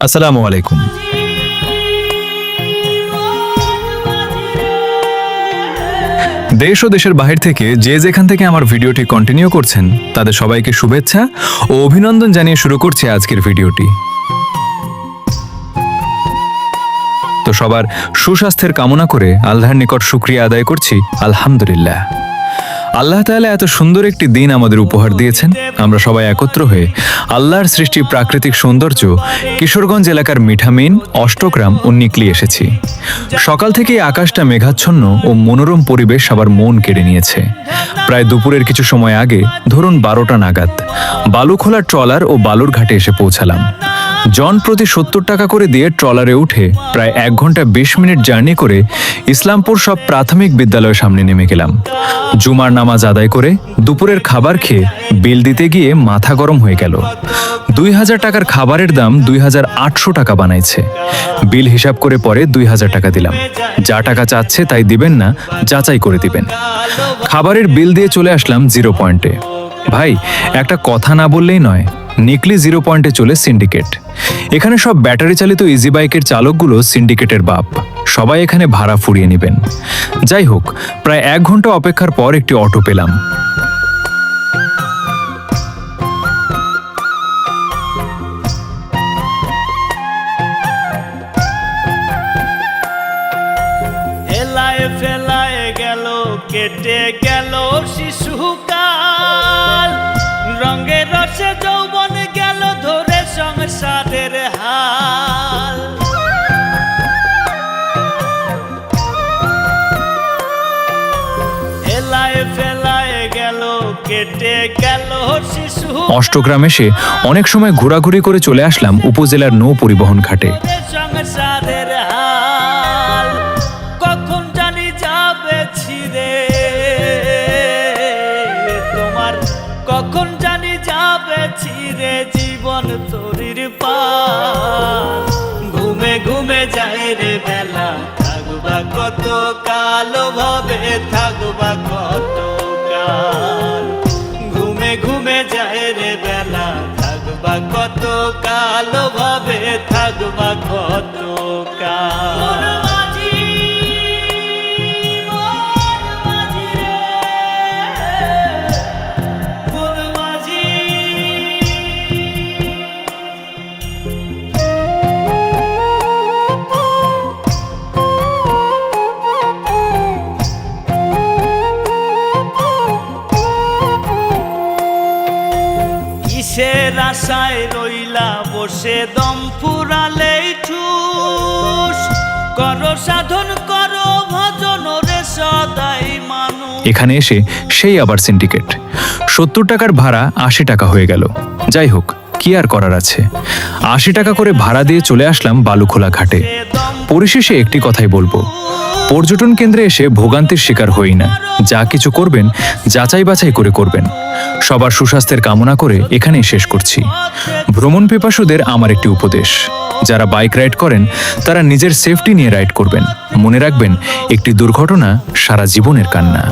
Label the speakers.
Speaker 1: আসসালামু আলাইকুম। দেশ ও দেশের বাহির থেকে যে যেখান থেকে আমার ভিডিওটি কন্টিনিউ করছেন তাদের সবাইকে শুভেচ্ছা ও অভিনন্দন জানিয়ে শুরু করছি আজকের ভিডিওটি। তো সবার সুস্বাস্থ্যের কামনা করে আল্লাহর নিকট শুকরিয়া আদায় করছি আলহামদুলিল্লাহ। আল্লাহ তাআলা এত সুন্দর একটি দিন আমাদের উপহার দিয়েছেন। আমরা সবাই একত্র হয়ে আল্লাহর সৃষ্টি প্রাকৃতিক সৌন্দর্য কিশোরগঞ্জ এলাকার মিঠামিন, অষ্টগ্রাম ও নিকলি এসেছি। সকাল থেকেই আকাশটা মেঘাচ্ছন্ন ও মনোরম পরিবেশ সবার মন কেড়ে নিয়েছে। প্রায় দুপুরের কিছু সময় আগে, ধরুন 12টা নাগাদ, বালুখোলা ট্রলার ও বালুর ঘাটে এসে পৌঁছালাম। জন প্রতি 70 টাকা করে দিয়ে ট্রলারে উঠে প্রায় 1 ঘন্টা 20 মিনিট জার্নি করে ইসলামপুর সব প্রাথমিক বিদ্যালয়ের সামনে নেমে গেলাম। জুমার নামাজ আদায় করে দুপুরের খাবার খেয়ে বিল দিতে গিয়ে মাথা গরম হয়ে গেল। 2000 টাকার খাবারের দাম 2800 টাকা বানাইছে। বিল হিসাব করে পরে 2000 টাকা দিলাম। যা টাকা চাচ্ছে তাই দিবেন না, যাচাই করে দিবেন। খাবারের বিল দিয়ে চলে আসলাম 0 পয়েন্টে। ভাই, একটা কথা না বললেই নয়, নিকলি 0 পয়েন্টে চলে সিন্ডিকেট। এখানে সব ব্যাটারি চালিত ইজি বাইকের চালকগুলো সিন্ডিকেটের বাপ। সবাই এখানে ভাড়া ফুরিয়ে নেবেন। যাই হোক, প্রায় 1 ঘন্টা অপেক্ষার পর একটি অটো পেলাম।
Speaker 2: এলায় ফেলায় গেল, কেটে গেল শিশুকাল, রঙে রসে যৌবন গেল ধরে সংসারের হাল। এলায় ফেলায় গেল, কেটে গেল শিশু।
Speaker 1: অষ্টগ্রাম এসে অনেক সময় ঘোরাঘুরি করে চলে আসলাম উপজেলার নৌ পরিবহন ঘাটে।
Speaker 2: সংসারের হাল কখন জানি যাবে ছিঁড়ে তোমার, কখন জানি যাবে ছিঁড়ে জীবন তরির পাল। ঘুমে ঘুমে যায় রে বেলা, থাকবা কত কাল ভাবে, থাকবা কত কাল। ঘুমে ঘুমে যায় রে বেলা, থাকবা কত কাল ভাবে, থাকবা কত কাল। কিসের আশায় রইলা বসে, দম ফুরালে ঠুস, করো সাধন করো ভজন রে সদাই মানুষ।
Speaker 1: এখানে এসে সেই আবার সিন্ডিকেট। 70 টাকার ভাড়া 80 টাকা হয়ে গেল। যাই হোক, কি আর করার আছে। 80 টাকা করে ভাড়া দিয়ে চলে আসলাম বালুখোলা ঘাটে। পরিশেষে একটি কথাই বলবো, পর্যটন কেন্দ্রে এসে ভোগান্তির শিকার হই না। যা কিছু করবেন যাচাই বাছাই করে করবেন। সবার সুস্বাস্থ্যের কামনা করে এখানেই শেষ করছি। ভ্রমণ পিপাসুদের আমার একটি উপদেশ, যারা বাইক রাইড করেন তারা নিজের সেফটি নিয়ে রাইড করবেন। মনে রাখবেন, একটি দুর্ঘটনা সারা জীবনের কান্না।